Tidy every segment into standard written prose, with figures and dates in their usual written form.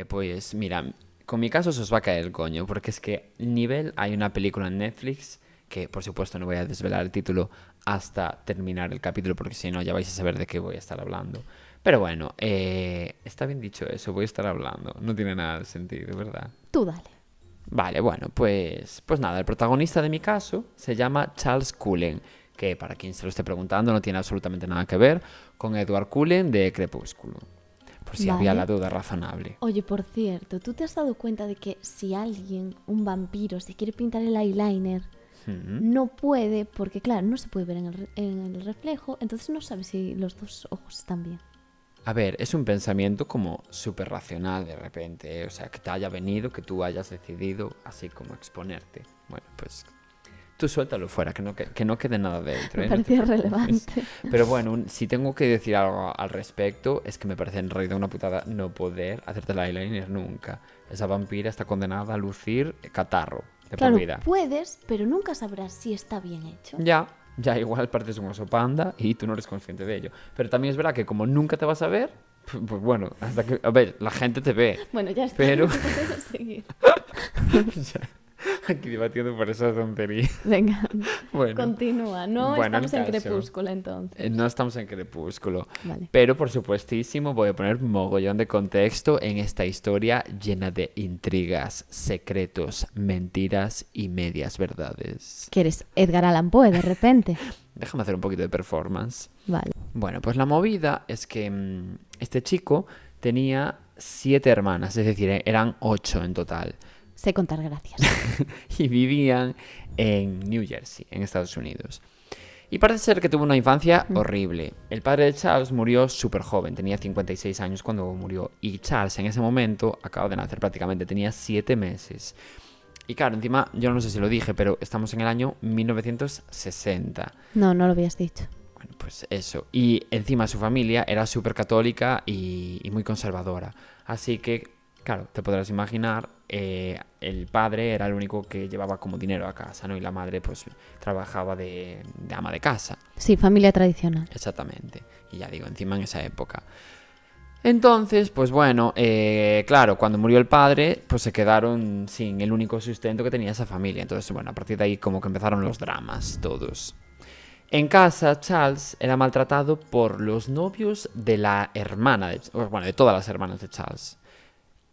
Pues mira, con mi caso se os va a caer el coño, porque es que nivel hay una película en Netflix que por supuesto no voy a desvelar el título hasta terminar el capítulo, porque si no ya vais a saber de qué voy a estar hablando. Pero bueno, está bien dicho eso, voy a estar hablando, no tiene nada de sentido, ¿verdad? Tú dale. Vale, bueno, pues nada, el protagonista de mi caso se llama Charles Cullen, que para quien se lo esté preguntando no tiene absolutamente nada que ver con Edward Cullen de Crepúsculo, por si había la Vale. duda razonable. Oye, por cierto, ¿tú te has dado cuenta de que si alguien, un vampiro, se quiere pintar el eyeliner, no puede, porque claro, no se puede ver en el reflejo, entonces no sabe si los dos ojos están bien? A ver, es un pensamiento como súper racional de repente, ¿eh? O sea, que te haya venido, que tú hayas decidido así como exponerte. Bueno, pues tú suéltalo fuera, que no quede nada dentro, Me ¿eh? No te parecía preocupes. relevante. Pero bueno, si tengo que decir algo al respecto, es que me parece en realidad una putada no poder hacerte el eyeliner nunca. Esa vampira está condenada a lucir catarro de por Claro, vida. puedes, pero nunca sabrás si está bien hecho. Ya igual pareces un oso panda y tú no eres consciente de ello. Pero también es verdad que como nunca te vas a ver, pues bueno, hasta que... A ver, la gente te ve, Bueno, ya está. pero... Puedes seguir. Aquí debatiendo por esa tontería. Venga, Bueno, continúa. No bueno, el estamos en caso. Crepúsculo entonces. No estamos en Crepúsculo. Vale. Pero por supuestísimo voy a poner mogollón de contexto en esta historia llena de intrigas, secretos, mentiras y medias verdades. ¿Que eres Edgar Allan Poe de repente? Déjame hacer un poquito de performance. Vale. Bueno, pues la movida es que este chico tenía 7 hermanas, es decir, eran 8 en total. Sé contar, gracias. Y vivían en New Jersey, en Estados Unidos. Y parece ser que tuvo una infancia horrible. El padre de Charles murió súper joven, tenía 56 años cuando murió. Y Charles en ese momento acaba de nacer prácticamente, tenía 7 meses. Y claro, encima, yo no sé si lo dije, pero estamos en el año 1960. No, no lo habías dicho. Bueno, pues eso. Y encima su familia era súper católica y muy conservadora. Así que, claro, te podrás imaginar, el padre era el único que llevaba como dinero a casa, ¿no? Y la madre, pues, trabajaba de ama de casa. Sí, familia tradicional. Exactamente. Y ya digo, encima en esa época. Entonces, pues bueno, claro, cuando murió el padre, pues se quedaron sin el único sustento que tenía esa familia. Entonces, bueno, a partir de ahí como que empezaron los dramas todos. En casa, Charles era maltratado por los novios de la hermana, de todas las hermanas de Charles.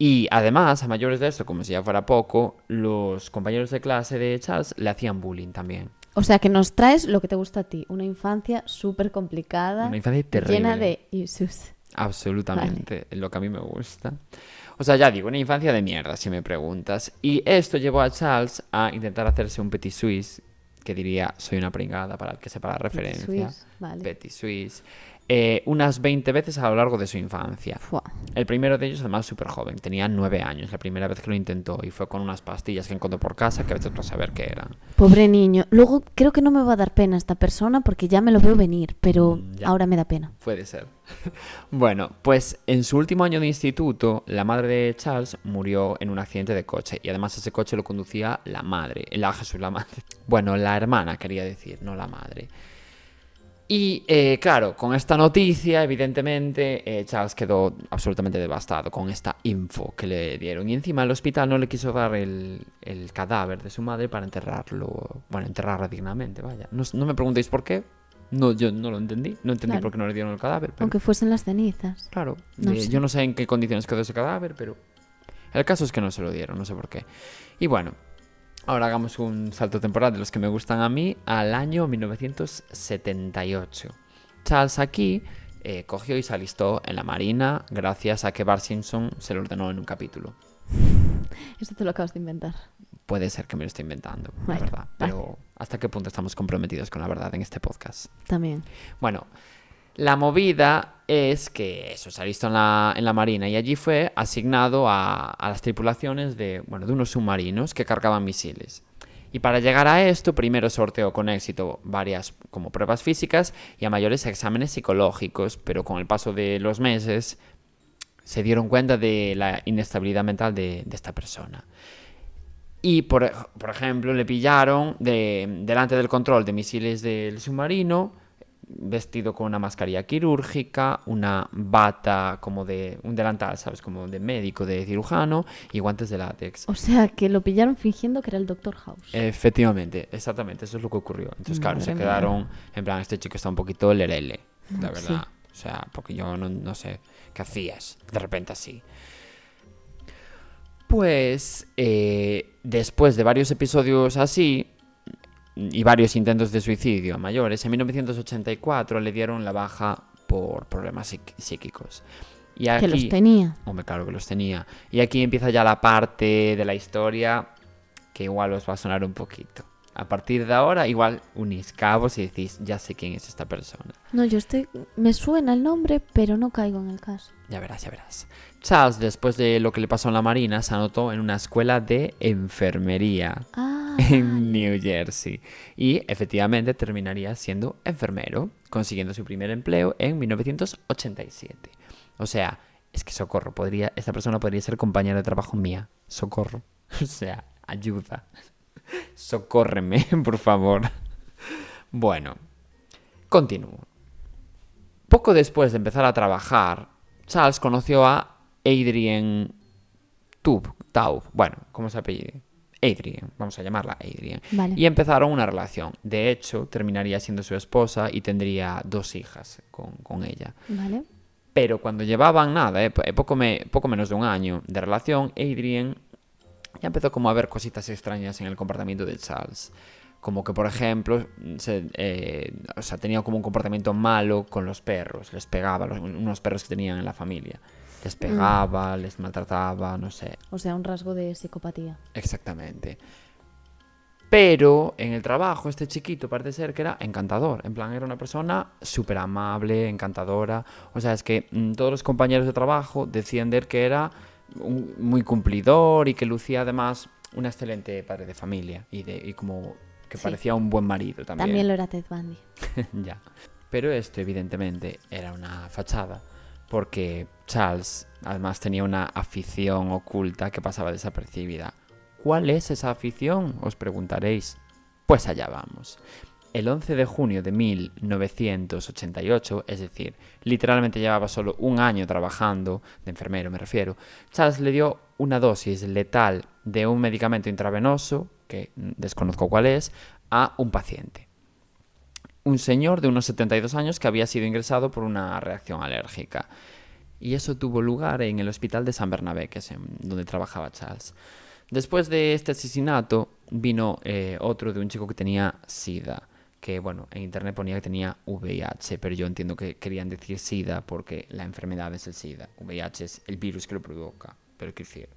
Y además, a mayores de esto, como si ya fuera poco, los compañeros de clase de Charles le hacían bullying también. O sea que nos traes lo que te gusta a ti, una infancia súper complicada, Una infancia terrible. llena de issues. Absolutamente, lo que a mí me gusta. O sea, ya digo, una infancia de mierda, si me preguntas. Y esto llevó a Charles a intentar hacerse un petit suisse, que diría, soy una pringada para el que sepa la referencia. Suisse, vale. Petit suisse. Unas 20 veces a lo largo de su infancia. Fua. El primero de ellos, además, súper joven. Tenía 9 años, la primera vez que lo intentó. Y fue con unas pastillas que encontró por casa que a veces no saber qué eran. Pobre niño. Luego creo que no me va a dar pena esta persona porque ya me lo veo venir, pero Ya. ahora me da pena. Puede ser. Bueno, pues en su último año de instituto, la madre de Charles murió en un accidente de coche. Y además ese coche lo conducía la madre. La madre. Bueno, la hermana quería decir, no la madre. Y claro, con esta noticia, evidentemente, Charles quedó absolutamente devastado con esta info que le dieron. Y encima el hospital no le quiso dar el cadáver de su madre para enterrarlo, bueno, enterrarla dignamente, vaya. No me preguntéis por qué, no, yo no lo entendí, no entendí Claro. por qué no le dieron el cadáver. Pero, Aunque fuesen las cenizas. claro, No sé. yo no sé en qué condiciones quedó ese cadáver, pero el caso es que no se lo dieron, no sé por qué. Y bueno, ahora hagamos un salto temporal de los que me gustan a mí al año 1978. Charles aquí cogió y se alistó en la Marina gracias a que Bart Simpson se lo ordenó en un capítulo. Esto te lo acabas de inventar. Puede ser que me lo esté inventando, la Bueno, verdad. Pero ¿hasta qué punto estamos comprometidos con la verdad en este podcast? También. Bueno, la movida es que eso, se alistó en la Marina y allí fue asignado a las tripulaciones de unos submarinos que cargaban misiles. Y para llegar a esto, primero sorteó con éxito varias como pruebas físicas y a mayores exámenes psicológicos, pero con el paso de los meses se dieron cuenta de la inestabilidad mental de esta persona. Y, por ejemplo, le pillaron delante del control de misiles del submarino, vestido con una mascarilla quirúrgica, una bata como de un delantal, ¿sabes? Como de médico, de cirujano y guantes de látex. O sea, que lo pillaron fingiendo que era el Doctor House. Efectivamente, exactamente, eso es lo que ocurrió. Entonces, claro, se Madre mía. quedaron, en plan, este chico está un poquito lerele, la verdad. Sí. O sea, porque yo no sé qué hacías de repente así. Pues, después de varios episodios así y varios intentos de suicidio a mayores, en 1984 le dieron la baja por problemas psíquicos. Y aquí, Que los tenía. hombre, claro que los tenía. Y aquí empieza ya la parte de la historia que igual os va a sonar un poquito. A partir de ahora, igual unís cabos y decís, ya sé quién es esta persona. No, me suena el nombre, pero no caigo en el caso. Ya verás, ya verás. Charles, después de lo que le pasó en la Marina, se anotó en una escuela de enfermería en New Jersey. Y efectivamente terminaría siendo enfermero, consiguiendo su primer empleo en 1987. O sea, es que socorro, esta persona podría ser compañera de trabajo mía. Socorro. O sea, ayuda. Socórreme, por favor. Bueno, continúo. Poco después de empezar a trabajar, Charles conoció a Adrienne Taub. Bueno, ¿cómo se apellida? Adrienne, vamos a llamarla Adrienne. Vale. Y empezaron una relación. De hecho, terminaría siendo su esposa y tendría 2 hijas con ella. Vale. Pero cuando llevaban poco menos de un año de relación, Adrienne ya empezó como a ver cositas extrañas en el comportamiento de Charles. Como que, por ejemplo, tenía como un comportamiento malo con los perros. Les pegaba, unos perros que tenían en la familia. Les pegaba, les maltrataba, no sé. O sea, un rasgo de psicopatía. Exactamente. Pero en el trabajo este chiquito parece ser que era encantador. En plan, era una persona súper amable, encantadora. O sea, es que todos los compañeros de trabajo decían de él que era muy cumplidor y que lucía además un excelente padre de familia. Y como que parecía un buen marido también. También lo era Ted Bundy. Ya. Pero esto evidentemente era una fachada. Porque Charles además tenía una afición oculta que pasaba desapercibida. ¿Cuál es esa afición? Os preguntaréis. Pues allá vamos. El 11 de junio de 1988, es decir, literalmente llevaba solo un año trabajando, de enfermero me refiero, Charles le dio una dosis letal de un medicamento intravenoso, que desconozco cuál es, a un paciente. Un señor de unos 72 años que había sido ingresado por una reacción alérgica. Y eso tuvo lugar en el hospital de San Bernabé, que es donde trabajaba Charles. Después de este asesinato vino otro de un chico que tenía SIDA, que bueno, en internet ponía que tenía VIH, pero yo entiendo que querían decir SIDA porque la enfermedad es el SIDA. VIH es el virus que lo provoca, pero quiero decir...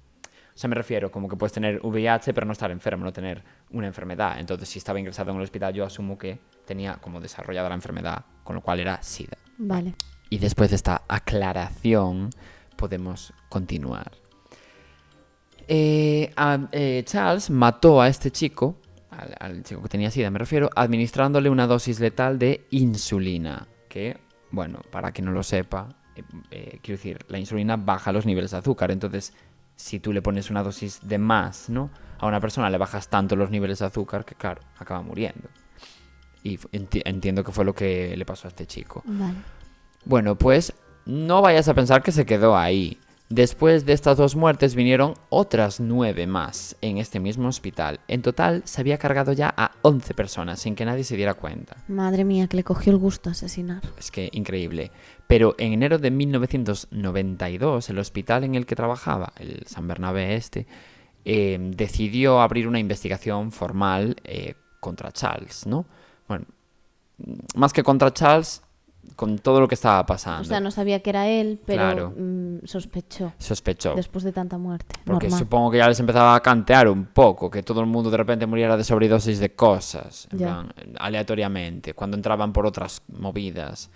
O sea, me refiero como que puedes tener VIH pero no estar enfermo, no tener una enfermedad. Entonces, si estaba ingresado en el hospital, yo asumo que tenía como desarrollada la enfermedad, con lo cual era SIDA. Vale. Y después de esta aclaración, podemos continuar. Charles mató a este chico, al chico que tenía SIDA me refiero, administrándole una dosis letal de insulina. Que, bueno, para quien no lo sepa, quiero decir, la insulina baja los niveles de azúcar. Entonces, si tú le pones una dosis de más, ¿no?, a una persona le bajas tanto los niveles de azúcar que, claro, acaba muriendo. Y entiendo que fue lo que le pasó a este chico. Vale. Bueno, pues no vayas a pensar que se quedó ahí. Después de estas 2 muertes vinieron otras 9 más en este mismo hospital. En total se había cargado ya a 11 personas sin que nadie se diera cuenta. Madre mía, que le cogió el gusto a asesinar. Es que increíble. Pero en enero de 1992 el hospital en el que trabajaba, el San Bernabé decidió abrir una investigación formal contra Charles, ¿no? Bueno, más que contra Charles, con todo lo que estaba pasando. O sea, no sabía que era él, pero Claro. sospechó. Después de tanta muerte. Porque Normal. supongo que ya les empezaba a cantear un poco, que todo el mundo de repente muriera de sobredosis de cosas, en Ya. plan, aleatoriamente, cuando entraban por otras movidas.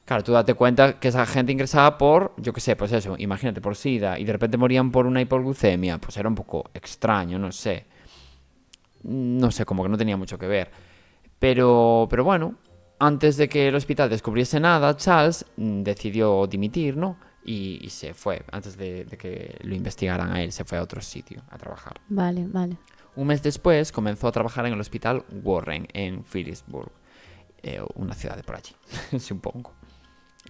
Claro, tú date cuenta que esa gente ingresaba por, yo qué sé, pues eso, imagínate, por SIDA, y de repente morían por una hipoglucemia, pues era un poco extraño, no sé. No sé, como que no tenía mucho que ver. Pero bueno, antes de que el hospital descubriese nada, Charles decidió dimitir, ¿no? Y se fue, antes de que lo investigaran a él, se fue a otro sitio a trabajar. Vale. Un mes después comenzó a trabajar en el hospital Warren, en Phillipsburg. una ciudad de por allí, supongo.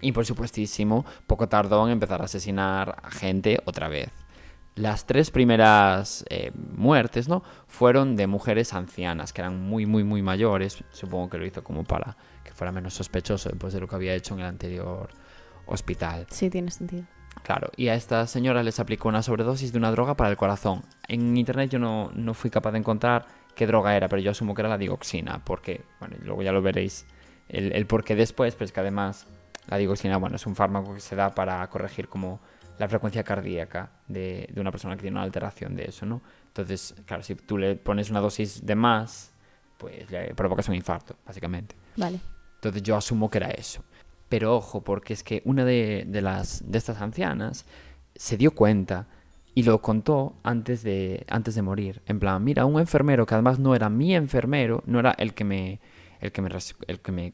Y por supuestísimo, poco tardó en empezar a asesinar a gente otra vez. Las 3 primeras muertes, ¿no? Fueron de mujeres ancianas, que eran muy, muy, muy mayores. Supongo que lo hizo como para que fuera menos sospechoso después de lo que había hecho en el anterior hospital. Sí, tiene sentido. Claro, y a estas señoras les aplicó una sobredosis de una droga para el corazón. En internet yo no fui capaz de encontrar qué droga era, pero yo asumo que era la digoxina, porque, bueno, luego ya lo veréis el por qué después, pero es que además la digoxina, bueno, es un fármaco que se da para corregir como la frecuencia cardíaca de una persona que tiene una alteración de eso, ¿no? Entonces, claro, si tú le pones una dosis de más, pues le provocas un infarto, básicamente. Vale. Entonces yo asumo que era eso. Pero ojo, porque es que una de estas ancianas se dio cuenta y lo contó antes de morir. En plan, mira, un enfermero que además no era mi enfermero, no era el que me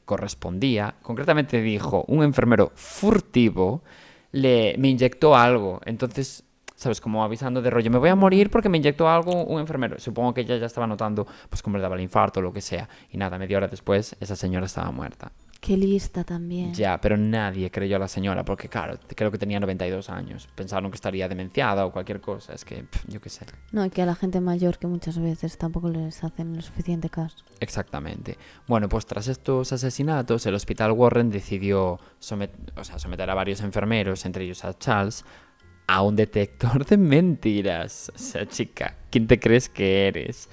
correspondía. Concretamente dijo, un enfermero furtivo me inyectó algo. Entonces, ¿sabes? Como avisando de rollo, me voy a morir porque me inyectó algo un enfermero. Supongo que ella ya estaba notando, pues, cómo le daba el infarto o lo que sea. Y nada, media hora después, esa señora estaba muerta. Qué lista también. Ya, pero nadie creyó a la señora porque, claro, creo que tenía 92 años. Pensaron que estaría demenciada o cualquier cosa. Es que, yo qué sé. No, y que a la gente mayor que muchas veces tampoco les hacen el suficiente caso. Exactamente. Bueno, pues tras estos asesinatos, el Hospital Warren decidió someter a varios enfermeros, entre ellos a Charles, a un detector de mentiras. O sea, chica, ¿quién te crees que eres?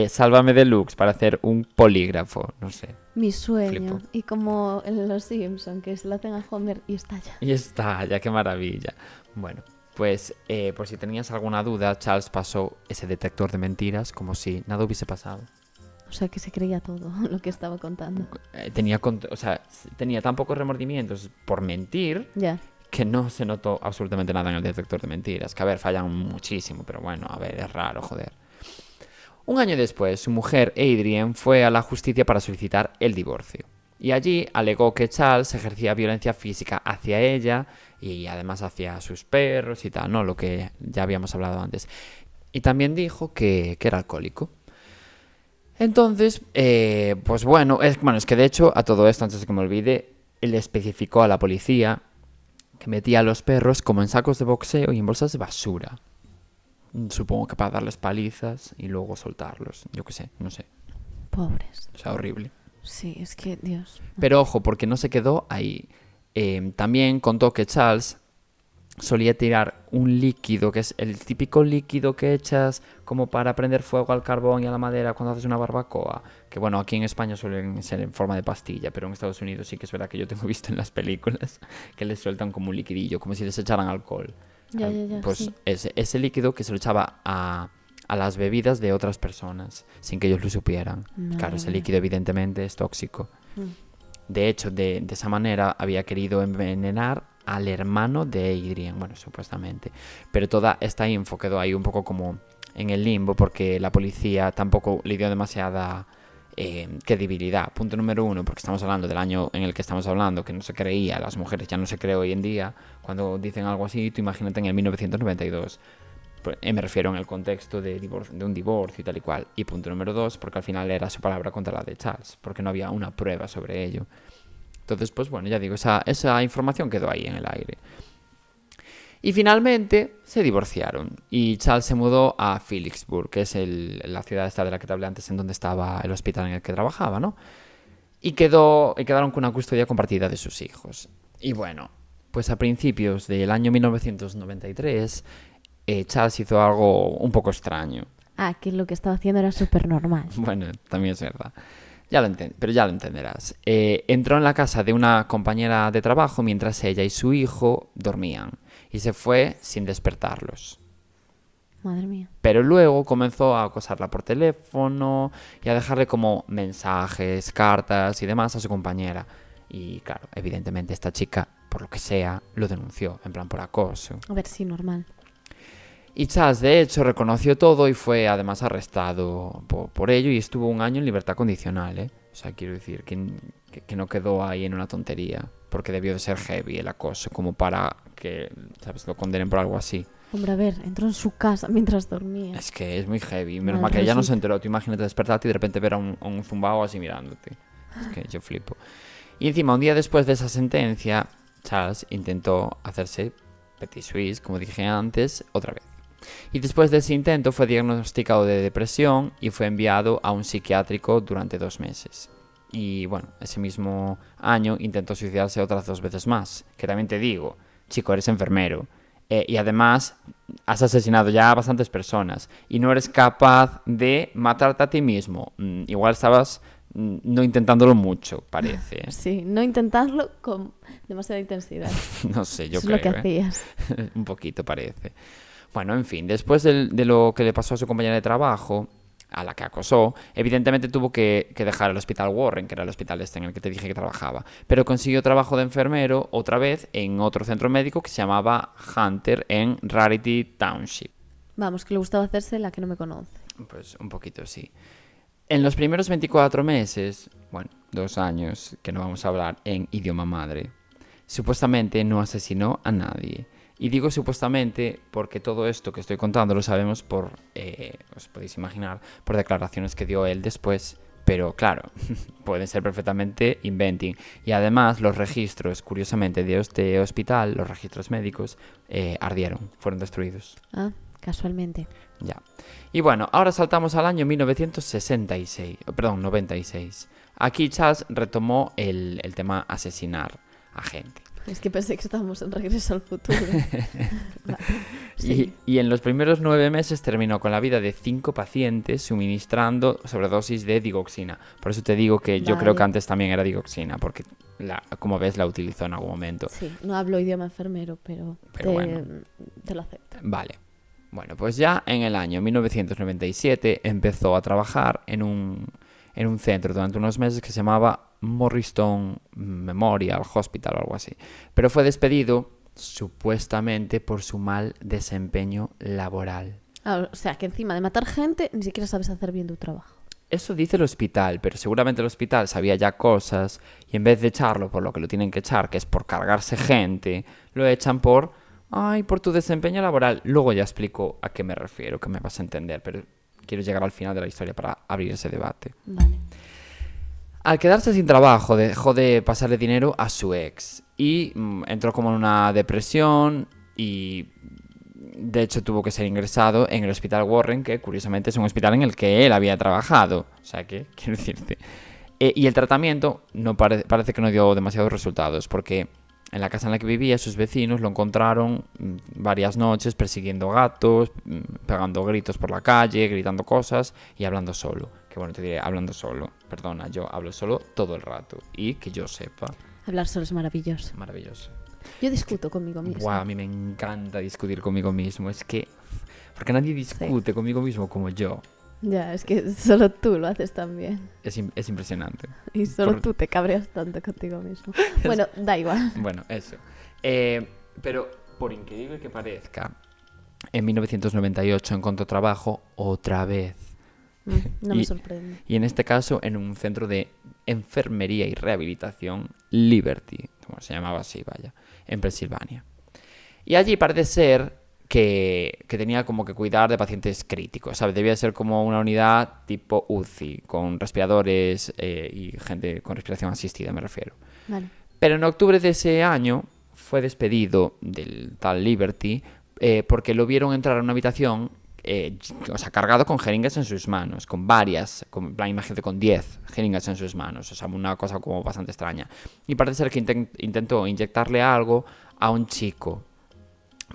Sálvame Deluxe para hacer un polígrafo, no sé. Mi sueño. Flipo. Y como en Los Simpson, que se lo hacen a Homer y estalla. Y está, ya qué maravilla. Bueno, pues por si tenías alguna duda, Charles pasó ese detector de mentiras como si nada hubiese pasado. O sea, que se creía todo lo que estaba contando. Tenía tan pocos remordimientos por mentir Ya. que no se notó absolutamente nada en el detector de mentiras. Que a ver, fallan muchísimo, pero bueno, a ver, es raro, joder. Un año después, su mujer, Adrienne, fue a la justicia para solicitar el divorcio. Y allí alegó que Charles ejercía violencia física hacia ella y además hacia sus perros y tal, ¿no? Lo que ya habíamos hablado antes. Y también dijo que era alcohólico. Entonces, pues bueno, es que de hecho, a todo esto, antes de que me olvide, él especificó a la policía que metía a los perros como en sacos de boxeo y en bolsas de basura. Supongo que para darles palizas y luego soltarlos. Yo qué sé, no sé. Pobres. O sea, horrible. Sí, es que, Dios. Pero ojo, porque no se quedó ahí. También contó que Charles solía tirar un líquido, que es el típico líquido que echas como para prender fuego al carbón y a la madera cuando haces una barbacoa. Que bueno, aquí en España suelen ser en forma de pastilla, pero en Estados Unidos sí que es verdad que yo tengo visto en las películas que les sueltan como un liquidillo, como si les echaran alcohol. Ya, Pues sí. ese líquido que se lo echaba a las bebidas de otras personas sin que ellos lo supieran. Madre Claro, ese mía. líquido evidentemente es tóxico. Mm. De hecho, de esa manera había querido envenenar al hermano de Adrienne, bueno, supuestamente. Pero toda esta info quedó ahí un poco como en el limbo porque la policía tampoco le dio demasiada credibilidad. Punto número 1, porque estamos hablando del año en el que estamos hablando, que no se creía, las mujeres ya no se cree hoy en día. Cuando dicen algo así, tú imagínate en el 1992. Me refiero en el contexto de un divorcio y tal y cual. Y punto número 2, porque al final era su palabra contra la de Charles, porque no había una prueba sobre ello. Entonces, pues bueno, ya digo, esa información quedó ahí en el aire. Y finalmente se divorciaron y Charles se mudó a Phillipsburg, que es la ciudad esta de la que te hablé antes, en donde estaba el hospital en el que trabajaba, ¿no? Y quedaron con una custodia compartida de sus hijos. Y bueno, pues a principios del año 1993, Charles hizo algo un poco extraño. Ah, que lo que estaba haciendo era súper normal. Bueno, también es verdad. Pero ya lo entenderás. Entró en la casa de una compañera de trabajo mientras ella y su hijo dormían y se fue sin despertarlos. Madre mía. Pero luego comenzó a acosarla por teléfono y a dejarle como mensajes, cartas y demás a su compañera. Y claro, evidentemente esta chica, por lo que sea, lo denunció, en plan por acoso. A ver, sí, normal. Y Charles, de hecho, reconoció todo y fue además arrestado por ello y estuvo 1 año en libertad condicional, ¿eh? O sea, quiero decir que no quedó ahí en una tontería, porque debió de ser heavy el acoso, como para que, ¿sabes?, lo condenen por algo así. Hombre, a ver, entró en su casa mientras dormía. Es que es muy heavy. Menos Mal mal que ella no resulta. se enteró. Tú imagínate despertarte y de repente ver a un zumbao así mirándote. Es que yo flipo. Y encima, un día después de esa sentencia, Charles intentó hacerse Petit Suisse, como dije antes, otra vez. Y después de ese intento fue diagnosticado de depresión y fue enviado a un psiquiátrico durante 2 meses. Y bueno, ese mismo año intentó suicidarse otras 2 veces más. Que también te digo, chico, eres enfermero. Y además has asesinado ya a bastantes personas. Y no eres capaz de matarte a ti mismo. Igual estabas no intentándolo mucho, parece. Sí, no intentarlo con demasiada intensidad. No sé, yo Eso creo. Es lo que hacías. Un poquito parece. Bueno, en fin, después de lo que le pasó a su compañera de trabajo, a la que acosó, evidentemente tuvo que dejar el hospital Warren, que era el hospital en el que te dije que trabajaba. Pero consiguió trabajo de enfermero otra vez en otro centro médico que se llamaba Hunter en Rarity Township. Vamos, que le gustaba hacerse la que no me conoce. Pues un poquito sí. En los primeros 24 meses, bueno, 2 años, que no vamos a hablar en idioma madre, supuestamente no asesinó a nadie. Y digo supuestamente porque todo esto que estoy contando lo sabemos por, os podéis imaginar, por declaraciones que dio él después. Pero claro, pueden ser perfectamente inventing. Y además los registros, curiosamente, de este hospital, los registros médicos, ardieron, fueron destruidos. Ah, casualmente. Ya. Y bueno, ahora saltamos al año 96. Aquí Charles retomó el tema asesinar a gente. Es que pensé que estábamos en Regreso al Futuro. Vale. Sí. Y en los primeros 9 meses terminó con la vida de 5 pacientes suministrando sobredosis de digoxina. Por eso te digo que yo creo que antes también era digoxina, porque como ves la utilizó en algún momento. Sí, no hablo idioma enfermero, pero bueno, te lo acepto. Vale. Bueno, pues ya en el año 1997 empezó a trabajar en un centro durante unos meses que se llamaba Morristown Memorial Hospital o algo así. Pero fue despedido supuestamente por su mal desempeño laboral. Ah, o sea, que encima de matar gente, ni siquiera sabes hacer bien tu trabajo. Eso dice el hospital, pero seguramente el hospital sabía ya cosas y en vez de echarlo por lo que lo tienen que echar, que es por cargarse gente, lo echan por tu desempeño laboral. Luego ya explico a qué me refiero, que me vas a entender, pero quiero llegar al final de la historia para abrir ese debate. Vale. Al quedarse sin trabajo, dejó de pasarle dinero a su ex y entró como en una depresión y de hecho tuvo que ser ingresado en el hospital Warren, que curiosamente es un hospital en el que él había trabajado. O sea que, quiero decirte. Y el tratamiento parece que no dio demasiados resultados, porque en la casa en la que vivía, sus vecinos lo encontraron varias noches persiguiendo gatos, pegando gritos por la calle, gritando cosas y hablando solo. Que bueno, te diré, hablando solo. Perdona, yo hablo solo todo el rato. Y que yo sepa. Hablar solo es maravilloso. Maravilloso. Yo discuto conmigo mismo. Guau, a mí me encanta discutir conmigo mismo. Es que... Porque nadie discute conmigo mismo como yo. Ya, es que solo tú lo haces también. Es impresionante. Y solo tú te cabreas tanto contigo mismo. Bueno, da igual. Bueno, eso. Pero, por increíble que parezca, en 1998 encontró trabajo otra vez. No me sorprende. Y en este caso en un centro de enfermería y rehabilitación Liberty, como se llamaba así, vaya, en Pensilvania. Y allí parece ser que tenía como que cuidar de pacientes críticos, ¿sabes? Debía ser como una unidad tipo UCI, con respiradores y gente con respiración asistida, me refiero. Vale. Pero en octubre de ese año fue despedido del tal Liberty porque lo vieron entrar a una habitación, cargado con jeringas en sus manos, imagínate, con 10 jeringas en sus manos, o sea, una cosa como bastante extraña. Y parece ser que intentó inyectarle algo a un chico,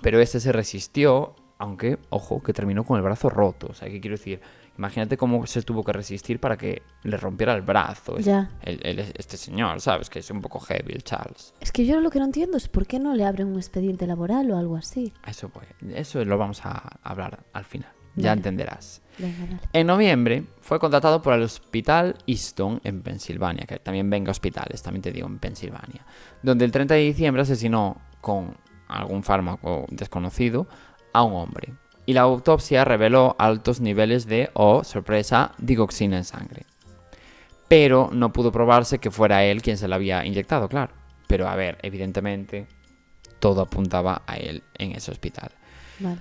pero este se resistió, aunque, ojo, que terminó con el brazo roto. O sea, ¿qué quiero decir? Imagínate cómo se tuvo que resistir para que le rompiera el brazo este señor, ¿sabes? Que es un poco heavy el Charles. Es que yo lo que no entiendo es por qué no le abren un expediente laboral o algo así. Eso lo vamos a hablar al final. Ya entenderás. Venga, vale. En noviembre fue contratado por el Hospital Easton en Pensilvania, que también venga hospitales, también te digo, en Pensilvania, donde el 30 de diciembre asesinó con algún fármaco desconocido a un hombre. Y la autopsia reveló altos niveles de, sorpresa, digoxina en sangre. Pero no pudo probarse que fuera él quien se la había inyectado, claro. Pero a ver, evidentemente, todo apuntaba a él en ese hospital. Vale.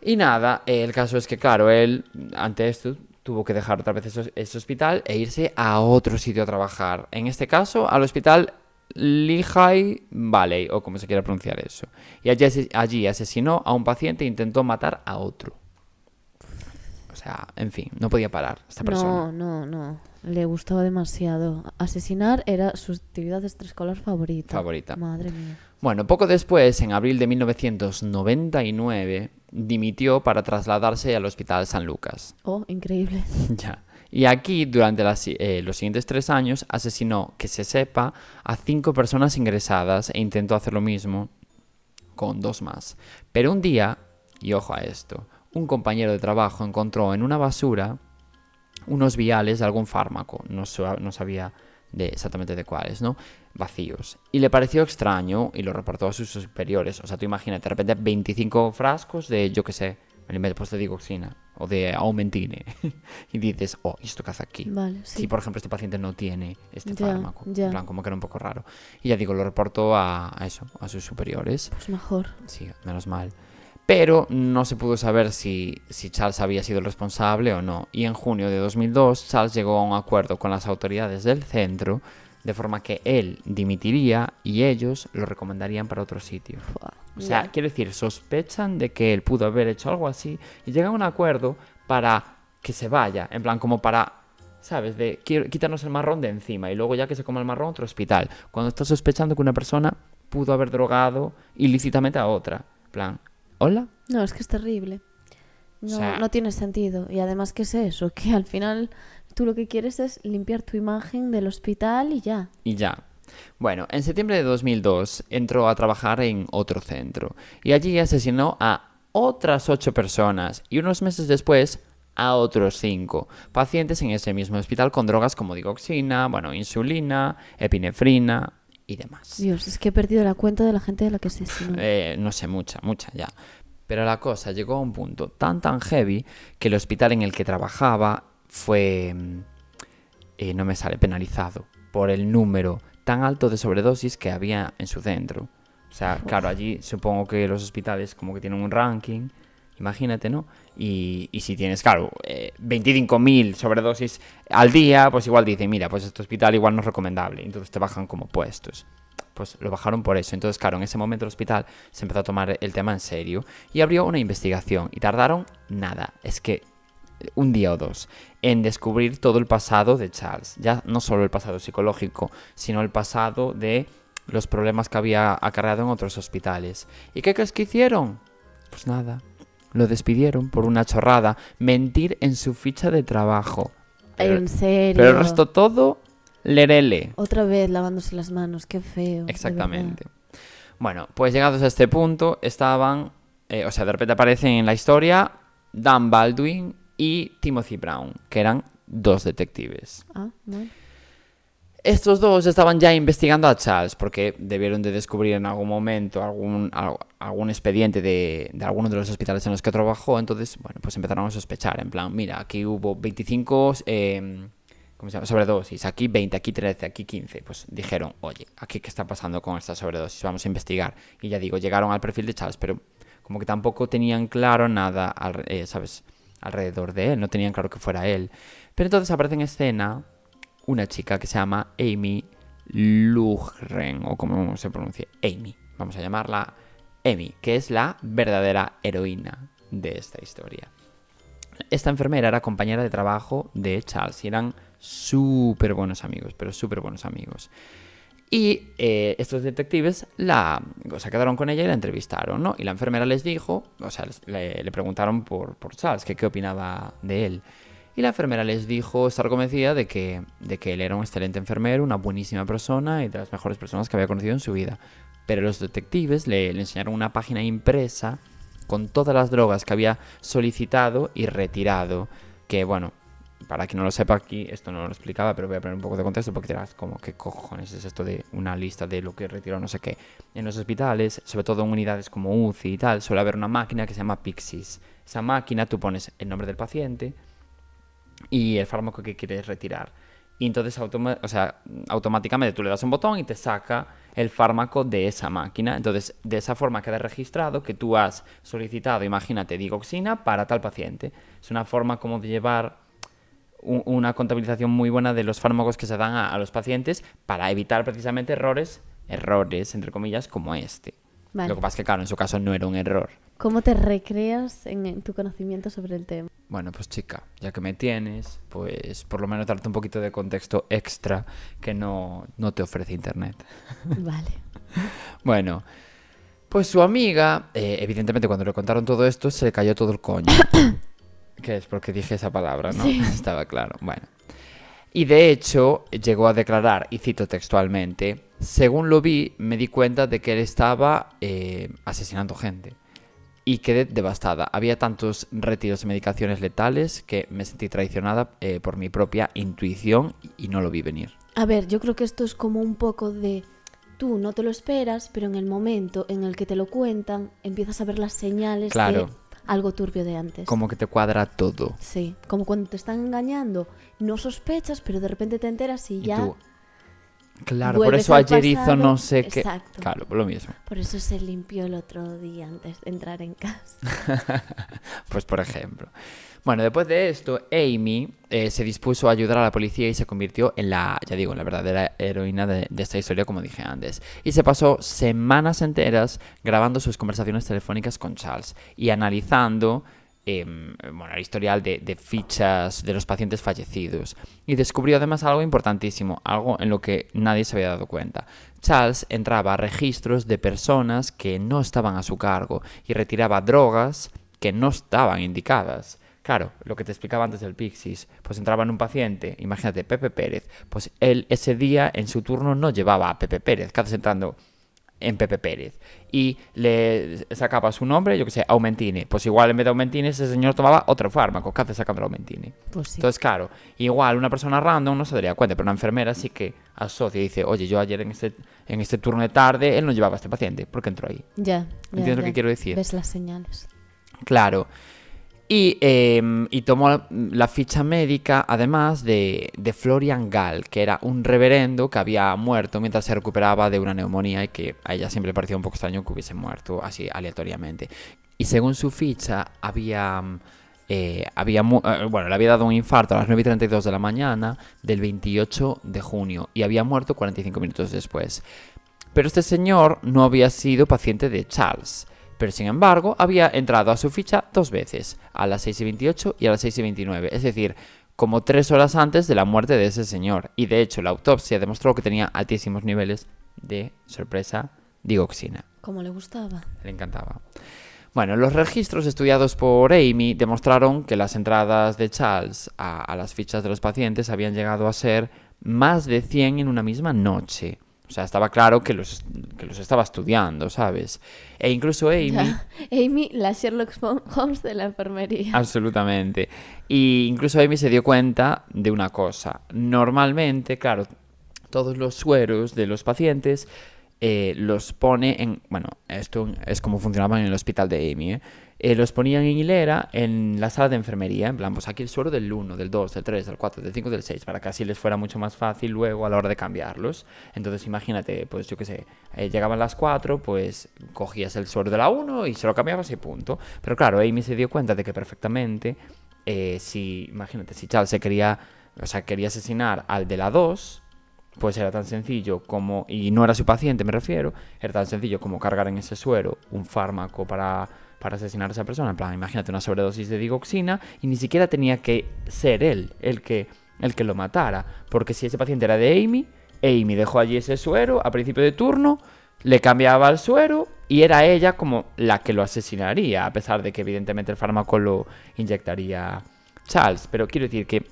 Y nada, el caso es que, claro, él ante esto tuvo que dejar otra vez ese hospital e irse a otro sitio a trabajar. En este caso, al hospital Lehigh Valley, o como se quiera pronunciar eso. Y allí asesinó a un paciente e intentó matar a otro. O sea, en fin, no podía parar esta persona. No. Le gustaba demasiado. Asesinar era su actividad extraescolar favorita. Madre mía. Bueno, poco después, en abril de 1999, dimitió para trasladarse al Hospital San Lucas. Oh, increíble. Ya. Y aquí, durante los siguientes 3 años, asesinó, que se sepa, a 5 personas ingresadas e intentó hacer lo mismo con 2 más. Pero un día, y ojo a esto, un compañero de trabajo encontró en una basura unos viales de algún fármaco, no sabía exactamente de cuáles, ¿no? Vacíos. Y le pareció extraño y lo reportó a sus superiores. O sea, tú imagínate, de repente 25 frascos de, yo qué sé, pues de digoxina o de Aumentine. Y dices, oh, ¿y esto qué hace aquí? Vale, sí. Si, por ejemplo, este paciente no tiene este fármaco. Ya. En plan, como que era un poco raro. Y ya digo, lo reportó a sus superiores. Pues mejor. Sí, menos mal. Pero no se pudo saber si Charles había sido el responsable o no. Y en junio de 2002, Charles llegó a un acuerdo con las autoridades del centro, de forma que él dimitiría y ellos lo recomendarían para otro sitio. O sea, quiero decir, sospechan de que él pudo haber hecho algo así y llegan a un acuerdo para que se vaya. En plan, como para, ¿sabes? De quitarnos el marrón de encima y luego ya que se coma el marrón, otro hospital. Cuando estás sospechando que una persona pudo haber drogado ilícitamente a otra. En plan, ¿hola? No, es que es terrible. No, O sea, no tiene sentido. Y además, ¿qué es eso? Que al final tú lo que quieres es limpiar tu imagen del hospital y ya. Y ya. Bueno, en septiembre de 2002 entró a trabajar en otro centro y allí asesinó a otras 8 personas y unos meses después a otros 5 pacientes en ese mismo hospital con drogas como digoxina, insulina, epinefrina y demás. Dios, es que he perdido la cuenta de la gente de la que asesinó. No sé, mucha ya. Pero la cosa llegó a un punto tan heavy que el hospital en el que trabajaba fue, no me sale, penalizado por el número tan alto de sobredosis que había en su centro. O sea, claro, allí supongo que los hospitales como que tienen un ranking, imagínate, ¿no? Y si tienes, claro, 25.000 sobredosis al día, pues igual dicen, mira, pues este hospital igual no es recomendable. Entonces te bajan como puestos. Pues lo bajaron por eso. Entonces, claro, en ese momento el hospital se empezó a tomar el tema en serio y abrió una investigación. Y tardaron nada, es que un día o 2, en descubrir todo el pasado de Charles. Ya no solo el pasado psicológico, sino el pasado de los problemas que había acarreado en otros hospitales. ¿Y qué crees que hicieron? Pues nada, lo despidieron por una chorrada, mentir en su ficha de trabajo. ¿En serio? Pero el resto todo, lerele. Otra vez lavándose las manos, qué feo. Exactamente. Bueno, pues llegados a este punto, estaban, de repente aparecen en la historia Dan Baldwin y Timothy Brown, que eran 2 detectives. Bueno. Estos 2 estaban ya investigando a Charles porque debieron de descubrir en algún momento algún expediente de alguno de los hospitales en los que trabajó. Entonces, pues empezaron a sospechar. En plan, mira, aquí hubo 25 sobredosis, aquí 20, aquí 13, aquí 15. Pues dijeron, oye, ¿aquí qué está pasando con esta sobredosis? Vamos a investigar. Y ya digo, llegaron al perfil de Charles, pero como que tampoco tenían claro nada, ¿sabes?, alrededor de él, no tenían claro que fuera él. Pero entonces aparece en escena una chica que se llama Amy Lugren, o como se pronuncia, Amy, vamos a llamarla Amy, que es la verdadera heroína de esta historia. Esta enfermera era compañera de trabajo de Charles y eran súper buenos amigos, pero súper buenos amigos. Y estos detectives se quedaron con ella y la entrevistaron, ¿no? Y la enfermera les dijo, le preguntaron por Charles, que qué opinaba de él. Y la enfermera les dijo estar convencida de que él era un excelente enfermero, una buenísima persona y de las mejores personas que había conocido en su vida. Pero los detectives le enseñaron una página impresa con todas las drogas que había solicitado y retirado, que para quien no lo sepa aquí, esto no lo explicaba, pero voy a poner un poco de contexto porque dirás como, ¿qué cojones es esto de una lista de lo que retiró no sé qué? En los hospitales, sobre todo en unidades como UCI y tal, suele haber una máquina que se llama Pyxis. Esa máquina, tú pones el nombre del paciente y el fármaco que quieres retirar. Y entonces automáticamente tú le das un botón y te saca el fármaco de esa máquina. Entonces, de esa forma queda registrado que tú has solicitado, imagínate, digoxina para tal paciente. Es una forma como de llevar una contabilización muy buena de los fármacos que se dan a los pacientes para evitar precisamente errores, entre comillas, como este. Vale. Lo que pasa es que, claro, en su caso no era un error. ¿Cómo te recreas en tu conocimiento sobre el tema? Bueno, pues chica, ya que me tienes, pues por lo menos darte un poquito de contexto extra que no te ofrece internet. Vale. Bueno, pues su amiga, evidentemente cuando le contaron todo esto, se le cayó todo el coño. Que es porque dije esa palabra, ¿no? Sí. Estaba claro. Bueno. Y de hecho, llegó a declarar, y cito textualmente, según lo vi, me di cuenta de que él estaba asesinando gente. Y quedé devastada. Había tantos retiros de medicaciones letales que me sentí traicionada por mi propia intuición y no lo vi venir. A ver, yo creo que esto es como un poco de... Tú no te lo esperas, pero en el momento en el que te lo cuentan, empiezas a ver las señales Claro. de algo turbio de antes. Como que te cuadra todo. Sí, como cuando te están engañando, no sospechas, pero de repente te enteras y Y ya... tú, claro, por vuelves eso al ayer hizo pasado. no sé qué. Exacto. Claro, lo mismo. Por eso se limpió el otro día antes de entrar en casa. Pues por ejemplo. Bueno, después de esto, Amy se dispuso a ayudar a la policía y se convirtió en la verdadera heroína de esta historia, como dije antes. Y se pasó semanas enteras grabando sus conversaciones telefónicas con Charles y analizando el historial de fichas de los pacientes fallecidos. Y descubrió además algo importantísimo, algo en lo que nadie se había dado cuenta. Charles entraba a registros de personas que no estaban a su cargo y retiraba drogas que no estaban indicadas. Claro, lo que te explicaba antes del Pixies, pues entraba en un paciente, imagínate, Pepe Pérez, pues él ese día en su turno no llevaba a Pepe Pérez, ¿qué haces entrando en Pepe Pérez? Y le sacaba su nombre, yo que sé, Aumentine, pues igual en vez de Aumentine ese señor tomaba otro fármaco, ¿qué haces sacando el Aumentine? Pues sí. Entonces, claro, igual una persona random no se daría cuenta, pero una enfermera sí que asocia y dice, oye, yo ayer en este turno de tarde, él no llevaba a este paciente, ¿por qué entró ahí? Ya. ¿Entiendes lo que quiero decir? Ves las señales. Claro. Y tomó la ficha médica, además, de Florian Gall, que era un reverendo que había muerto mientras se recuperaba de una neumonía y que a ella siempre le parecía un poco extraño que hubiese muerto así aleatoriamente. Y según su ficha, le había dado un infarto a las 9:32 de la mañana del 28 de junio y había muerto 45 minutos después. Pero este señor no había sido paciente de Charles. Pero sin embargo, había entrado a su ficha 2 veces, a las 6:28 y a las 6:29, es decir, como 3 horas antes de la muerte de ese señor. Y de hecho, la autopsia demostró que tenía altísimos niveles de, sorpresa, digoxina. Como le gustaba. Le encantaba. Bueno, los registros estudiados por Amy demostraron que las entradas de Charles a las fichas de los pacientes habían llegado a ser más de 100 en una misma noche. O sea, estaba claro que los estaba estudiando, ¿sabes? E incluso Amy... Ya. Amy, la Sherlock Holmes de la enfermería. Absolutamente. Y incluso Amy se dio cuenta de una cosa. Normalmente, claro, todos los sueros de los pacientes los pone en... Bueno, esto es como funcionaba en el hospital de Amy, los ponían en hilera en la sala de enfermería, en plan, pues aquí el suero del 1, del 2, del 3, del 4, del 5, del 6, para que así les fuera mucho más fácil luego a la hora de cambiarlos. Entonces imagínate, pues yo qué sé, llegaban las 4, pues cogías el suero de la 1 y se lo cambiabas y punto. Pero claro, Amy se dio cuenta de que perfectamente, imagínate, si Charles quería asesinar al de la 2... pues era tan sencillo como, y no era su paciente me refiero, era tan sencillo como cargar en ese suero un fármaco para asesinar a esa persona. En plan, imagínate una sobredosis de digoxina y ni siquiera tenía que ser él el que lo matara, porque si ese paciente era de Amy dejó allí ese suero a principio de turno, le cambiaba el suero y era ella como la que lo asesinaría, a pesar de que evidentemente el fármaco lo inyectaría Charles. Pero quiero decir que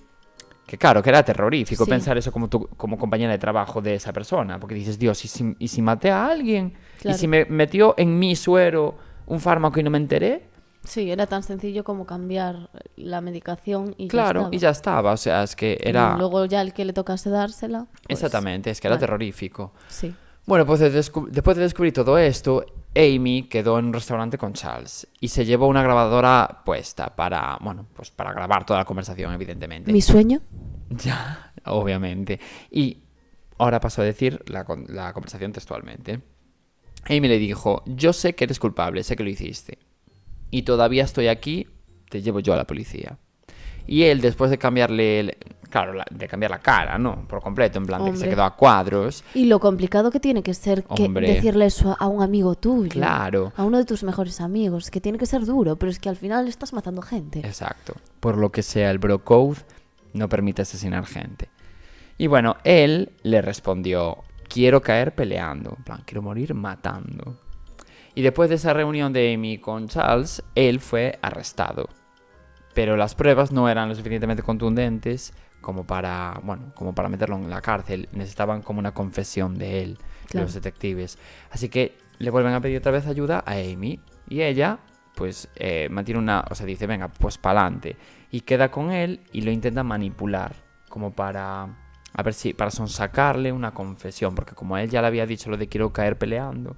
claro, que era terrorífico pensar eso como compañera de trabajo de esa persona. Porque dices, Dios, ¿y si maté a alguien? Claro. ¿Y si me metió en mi suero un fármaco y no me enteré? Sí, era tan sencillo como cambiar la medicación y claro, ya estaba. O sea, es que era... Y luego ya el que le tocase dársela... pues... Exactamente, es que era terrorífico. Sí. Bueno, pues después de descubrir todo esto, Amy quedó en un restaurante con Charles y se llevó una grabadora puesta para grabar toda la conversación, evidentemente. ¿Mi sueño? Ya, obviamente. Y ahora paso a decir la conversación textualmente. Amy le dijo, yo sé que eres culpable, sé que lo hiciste. Y todavía estoy aquí, te llevo yo a la policía. Y él, después de cambiarle, claro, de cambiar la cara, ¿no? Por completo, en plan de que se Hombre. quedó a cuadros. Y lo complicado que tiene que ser que Hombre. decirle eso a un amigo tuyo. Claro. A uno de tus mejores amigos. Que tiene que ser duro, pero es que al final estás matando gente. Exacto. Por lo que sea, el Bro Code no permite asesinar gente. Y bueno, él le respondió, quiero caer peleando, en plan, quiero morir matando. Y después de esa reunión de Amy con Charles, él fue arrestado. Pero las pruebas no eran lo suficientemente contundentes como para meterlo en la cárcel. Necesitaban como una confesión de él, Claro. los detectives. Así que le vuelven a pedir otra vez ayuda a Amy. Y ella, pues, mantiene dice, venga, pues pa'lante. Y queda con él y lo intenta manipular, como para sonsacarle una confesión. Porque como a él ya le había dicho lo de quiero caer peleando,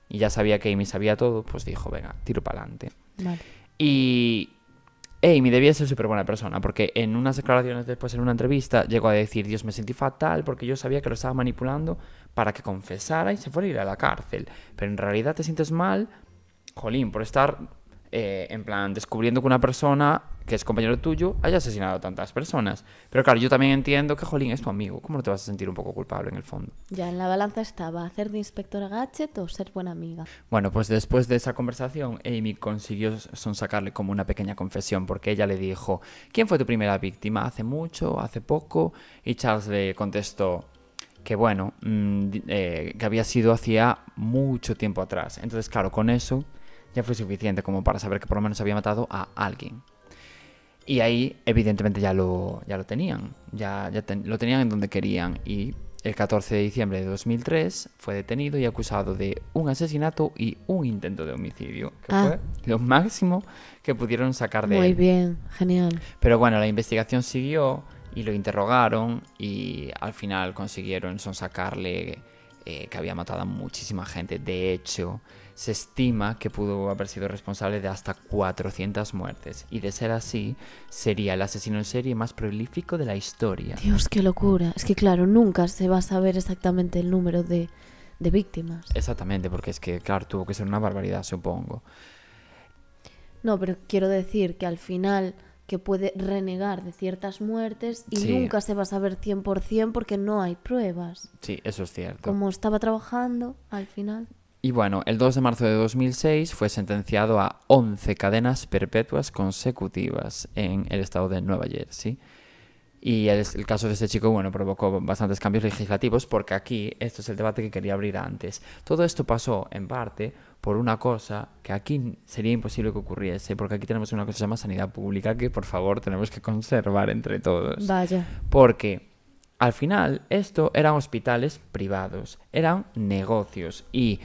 y ya sabía que Amy sabía todo, pues dijo, venga, tiro pa'lante. Vale. Y Amy debía ser súper buena persona, porque en unas declaraciones después, en una entrevista, llegó a decir, Dios, me sentí fatal porque yo sabía que lo estaba manipulando para que confesara y se fuera a ir a la cárcel. Pero en realidad te sientes mal, jolín, por estar, en plan, descubriendo que una persona que es compañero tuyo haya asesinado a tantas personas. Pero claro, yo también entiendo que, jolín, es tu amigo. ¿Cómo no te vas a sentir un poco culpable en el fondo? Ya en la balanza estaba hacer de inspectora Gadget o ser buena amiga. Bueno, pues después de esa conversación, Amy consiguió sonsacarle como una pequeña confesión, porque ella le dijo, ¿quién fue tu primera víctima? ¿Hace mucho? ¿Hace poco? Y Charles le contestó que bueno, que había sido hacía mucho tiempo atrás. Entonces, claro, con eso ya fue suficiente como para saber que por lo menos había matado a alguien. Y ahí, evidentemente, ya lo tenían. Lo tenían en donde querían. Y el 14 de diciembre de 2003 fue detenido y acusado de un asesinato y un intento de homicidio. Que fue lo máximo que pudieron sacar de él. Muy bien, genial. Pero bueno, la investigación siguió y lo interrogaron. Y al final consiguieron sonsacarle que había matado a muchísima gente. De hecho, se estima que pudo haber sido responsable de hasta 400 muertes. Y de ser así, sería el asesino en serie más prolífico de la historia. Dios, qué locura. Es que claro, nunca se va a saber exactamente el número de víctimas. Exactamente, porque es que, claro, tuvo que ser una barbaridad, supongo. No, pero quiero decir que al final que puede renegar de ciertas muertes y Sí. nunca se va a saber 100% porque no hay pruebas. Sí, eso es cierto. Como estaba trabajando, al final... Y bueno, el 2 de marzo de 2006 fue sentenciado a 11 cadenas perpetuas consecutivas en el estado de Nueva Jersey. Y el caso de este chico, bueno, provocó bastantes cambios legislativos porque aquí, esto es el debate que quería abrir antes. Todo esto pasó, en parte, por una cosa que aquí sería imposible que ocurriese, porque aquí tenemos una cosa que se llama sanidad pública que, por favor, tenemos que conservar entre todos. Vaya. Porque al final esto eran hospitales privados, eran negocios y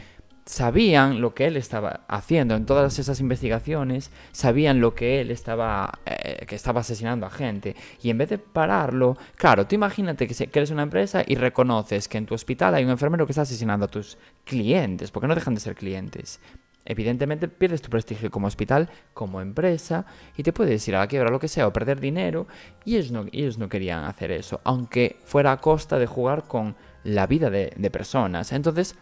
sabían lo que él estaba haciendo en todas esas investigaciones, sabían lo que él estaba, que estaba asesinando a gente. Y en vez de pararlo, claro, tú imagínate que eres una empresa y reconoces que en tu hospital hay un enfermero que está asesinando a tus clientes, porque no dejan de ser clientes. Evidentemente pierdes tu prestigio como hospital, como empresa, y te puedes ir a la quiebra o lo que sea, o perder dinero, y ellos no querían hacer eso, aunque fuera a costa de jugar con la vida de personas. Entonces,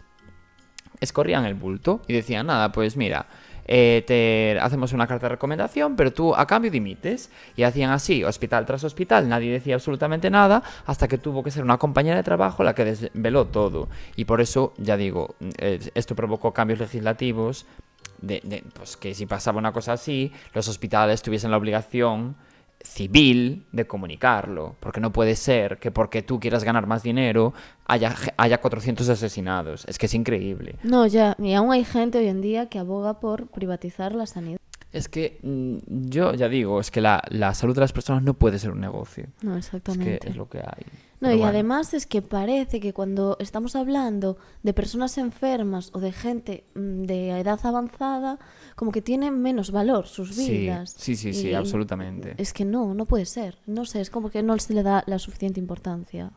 escorrían el bulto y decían, nada, pues mira, te hacemos una carta de recomendación, pero tú a cambio dimites. Y hacían así, hospital tras hospital, nadie decía absolutamente nada, hasta que tuvo que ser una compañera de trabajo la que desveló todo. Y por eso, ya digo, esto provocó cambios legislativos, pues que si pasaba una cosa así, los hospitales tuviesen la obligación civil de comunicarlo, porque no puede ser que porque tú quieras ganar más dinero haya 400 asesinados. Es que es increíble. No, ya, y aún hay gente hoy en día que aboga por privatizar la sanidad. Es que yo ya digo, es que la salud de las personas no puede ser un negocio. No, Es exactamente. que es lo que hay. No, Pero y bueno. además es que parece que cuando estamos hablando de personas enfermas o de gente de edad avanzada, como que tienen menos valor sus vidas. Sí, absolutamente. Es que no puede ser. No sé, es como que no se le da la suficiente importancia.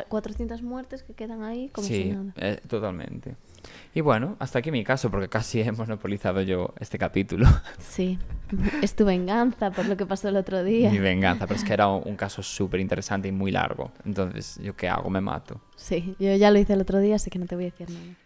400 muertes que quedan ahí como si Sí, nada. totalmente. Y bueno, hasta aquí mi caso, porque casi he monopolizado yo este capítulo. Sí, es tu venganza por lo que pasó el otro día. Mi venganza, pero es que era un caso súper interesante y muy largo. Entonces, ¿yo qué hago? Me mato. Sí, yo ya lo hice el otro día, así que no te voy a decir nada.